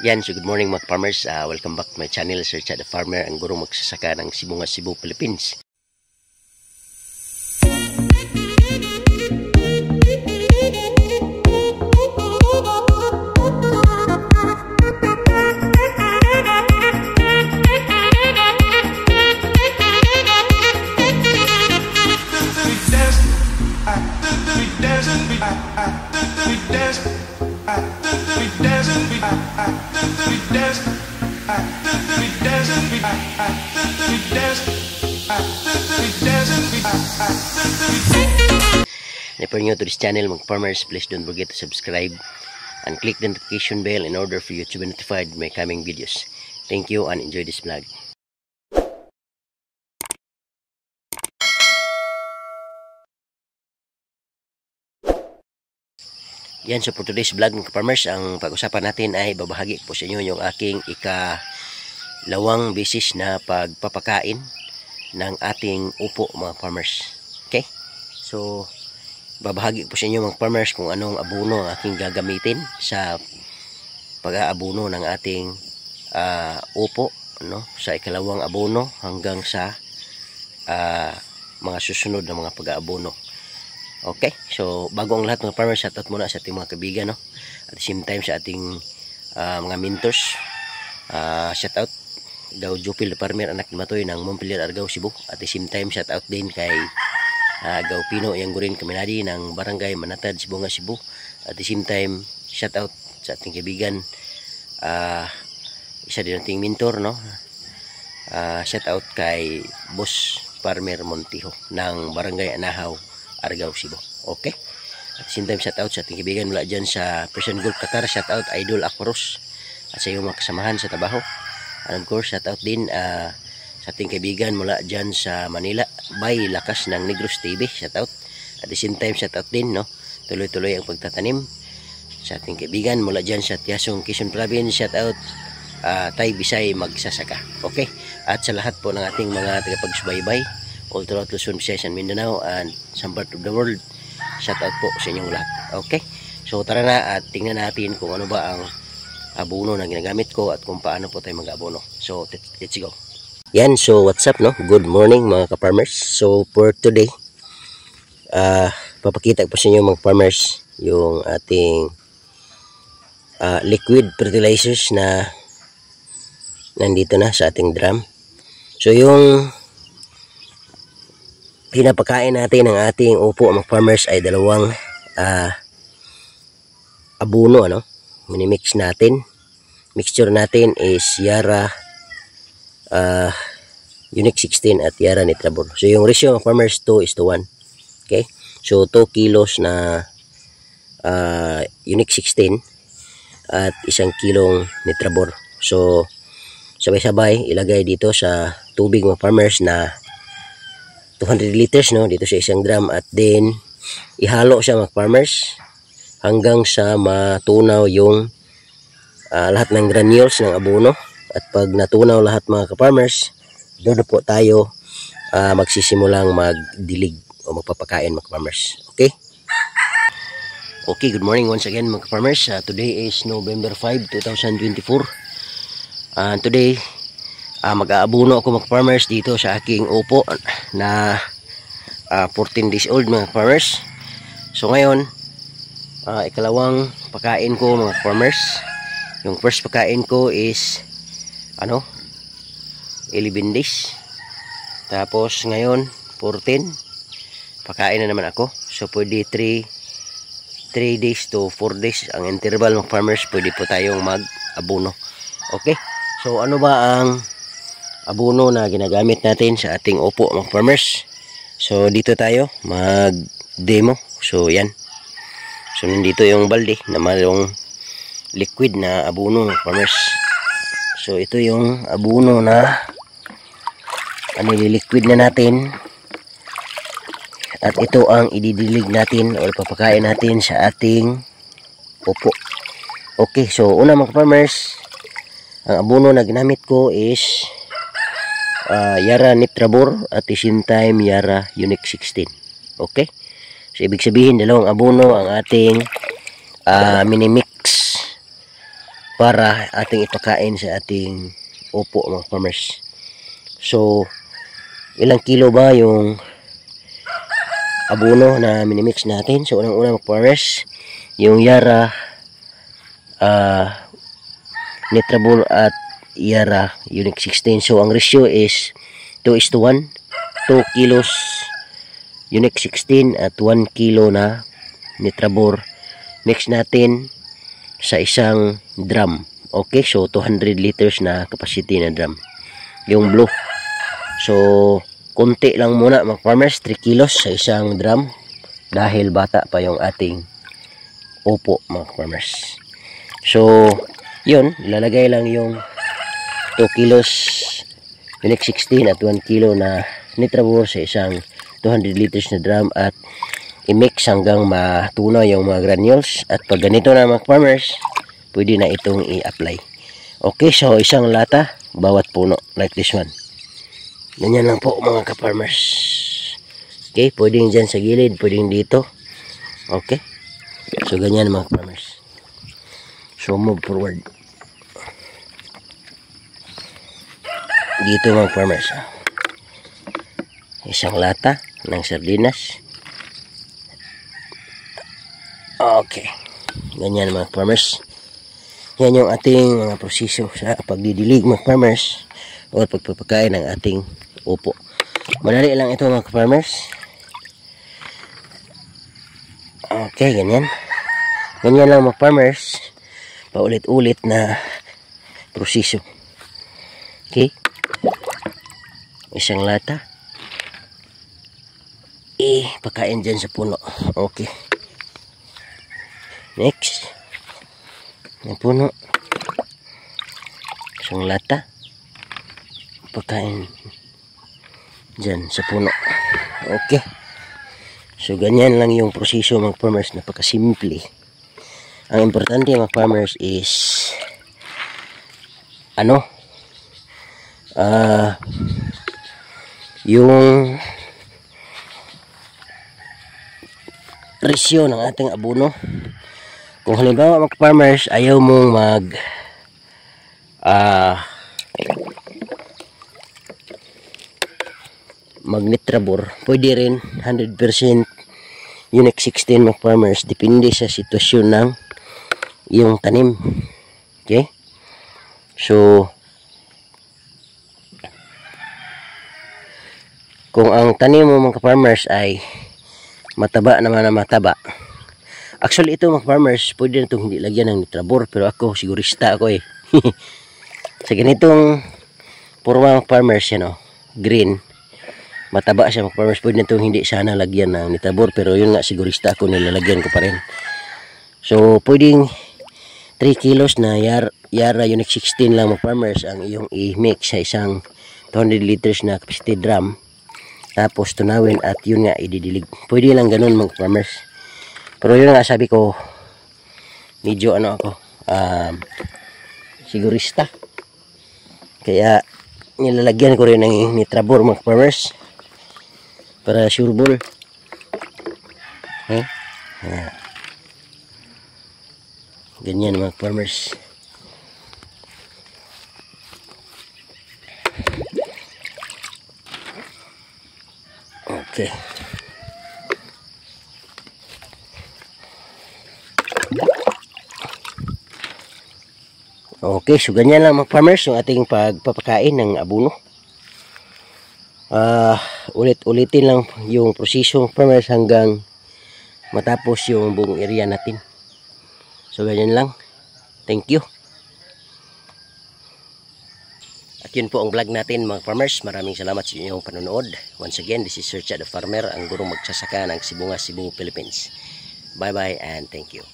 Yan, so good morning mga farmers. Welcome back to my channel, Sir Chad the Farmer, ang gurong magsasaka ng Sibungas, Cebu, Philippines. If you're new to this channel, mga farmers, please don't forget to subscribe and click the notification bell in order for you to be notified of my coming videos. Thank you and enjoy this vlog. Yan, so for today's vlog mga farmers, ang pag-usapan natin ay babahagi po sa inyo yung aking ikalawang beses na pagpapakain ng ating upo mga farmers. Okay? So, babahagi po sa inyo mga farmers kung anong abono ang aking gagamitin sa pag-aabono ng ating upo, no? Sa ikalawang abono hanggang sa mga susunod na mga pag-aabono. Okay, so bago ang lahat mga farmers, shoutout muna sa ating mga kaibigan, no? At the same time sa ating mga mentors. Shoutout daw Jupil the Farmer, anak ni Matoy ng Montpelier, Argao, Cebu. At the same time shoutout din kay Gaupino Yanggurin Kaminadi ng Barangay Manatad, Sibungas, Cebu. At the same time shoutout sa ating kaibigan, isa din ating mentor, no? Shoutout kay Boss Farmer Montijo ng Barangay Anahaw, Argao, Cebu. Okay. At the same time shout out sa ating kaibigan mula dyan sa Persian Gulf, Qatar. Shout out Idol Aquaros at sa iyong mga kasamahan sa trabaho. And of course shout out din sa ating kaibigan mula dyan sa Manila, Bay Lakas ng Negros TV. Shout out. At the same time shout out din, no, tuloy-tuloy ang pagtatanim sa ating kaibigan mula dyan sa Tiasong, Quezon Province. Shout out Tay Bisay Magsasaka. Okay. At sa lahat po ng ating mga tagapagsubaybay all throughout Luzon, Visayas and Mindanao and some part of the world, shout out po sa inyong lahat. Okay, so tara na at tingnan natin kung ano ba ang abono na ginagamit ko at kung paano po tayo mag-abono. So let's go. Yan, so what's up, no? Good morning mga ka-farmers. So for today, papakita ko po sa inyo mga farmers yung ating liquid fertilizers na nandito na sa ating drum. So yung pinapakain natin ng ating upo mga farmers ay dalawang abono, ano? Minimix natin. Mixture natin is Yara Unique 16 at Yara Nitrabor. So yung ratio mga farmers 2:1. Okay? So 2 kilos na Unique 16 at 1 kilong Nitrabor. So sabay-sabay ilagay dito sa tubig mga farmers na 200 liters, no, dito sa isang drum, at then ihalo siya mga farmers hanggang sa matunaw yung lahat ng granules ng abono. At pag natunaw lahat mga ka-farmers, doon na po tayo magsisimulang magdilig o magpapakain mga ka-farmers. Okay? Okay, good morning once again mga ka-farmers. Today is November 5, 2024. Today mag-aabono ako mga farmers dito sa aking upo na 14 days old mga farmers. So ngayon, ikalawang pakain ko mga farmers. Yung first pakain ko is 11 days. Tapos ngayon 14 pakain na naman ako. So pwede 3 days to 4 days ang interval mga farmers, pwede po tayong mag-abono. Okay, so ano ba ang abono na ginagamit natin sa ating upo mga farmers? So dito tayo mag-demo. So yan, so nandito yung balde na mayroong liquid na abono mga farmers. So ito yung abono na nililiquid na natin, at ito ang ididilig natin o papakain natin sa ating upo. Okay, so una mga farmers, ang abono na ginamit ko is Yara Nitrabor at the same time Yara Unique 16. Okay? So ibig sabihin dalawang abono ang ating minimix para ating ipakain sa ating upo mga farmers. So ilang kilo ba yung abono na minimix natin? So unang-una mga farmers, yung Yara Nitrabur at Yara Unique 16. So ang ratio is 2:1, 2 kilos Unique 16 at 1 kilo na Nitrabur. Mix natin sa isang drum. Okay, so 200 liters na capacity na drum yung blue. So konti lang muna mga farmers, 3 kilos sa isang drum dahil bata pa yung ating upo mga farmers. So yun, lalagay lang yung 2 kilos Unique 16 at 1 kilo na Nitrabur sa isang 200 liters na drum at i-mix hanggang matunaw yung mga granules. At pag ganito na mga farmers, pwede na itong i-apply. Okay, so isang lata bawat puno like this one. Ganyan lang po mga ka-farmers. Okay, pwedeng dyan sa gilid, pwedeng dito. Okay, so ganyan mga farmers. So move forward dito mga farmers. Isang lata ng sardinas. Okay, ganyan mga farmers. Yan yung ating mga proseso sa pagdidilig mga farmers o pagpapakain ng ating upo. Madali lang ito mga farmers. Okay, ganyan. Ganyan lang mga farmers. Paulit-ulit na proseso. Okay. Isang lata. Pakain dyan sa puno. Okay. Next. Yung puno. Isang lata. Pakain dyan sa puno. Okay. So ganyan lang yung proseso mga farmers. Napakasimple. Ang importante mga farmers is yung resyo ng ating abono. Kung halimbawa mga farmers ayaw mong mag-Nitrabur, pwede rin 100% Unique 16 mga farmers, depende sa sitwasyon ng yung tanim. Okay, so kung ang tanim mo mga farmers ay mataba naman na mataba, actually ito mga farmers pwede na itong hindi lagyan ng Nitrabur, pero ako sigurista ako sa ganitong purma mga farmers yan green, mataba siya mga farmers, pwede na itong hindi sana lagyan ng Nitrabur, pero yun nga sigurista ako, nilalagyan ko pa rin. So pwedeng 3 kilos na Yara Unique 16 lang mga farmers ang iyong i-mix sa isang 200 liters na capacity drum, tapos tunawin at yun nga ididilig. Pwede lang ganun mga farmers, pero yun nga sabi ko, medyo ako sigurista, kaya nilalagyan ko rin ng Nitrabur mga farmers para sureball. Ganyan mga farmers. Okay. Okay, so ganyan lang mga farmers yung ating pagpapakain ng abono. Ulit-ulitin lang yung proseso farmers hanggang matapos yung buong area natin. So ganyan lang. Thank you. At yun po ang vlog natin mga farmers. Maraming salamat sa inyong panonood. Once again, this is Sir Chad the Farmer, ang gurong magsasaka ng Sibunga, Cebu, Philippines. Bye bye and thank you.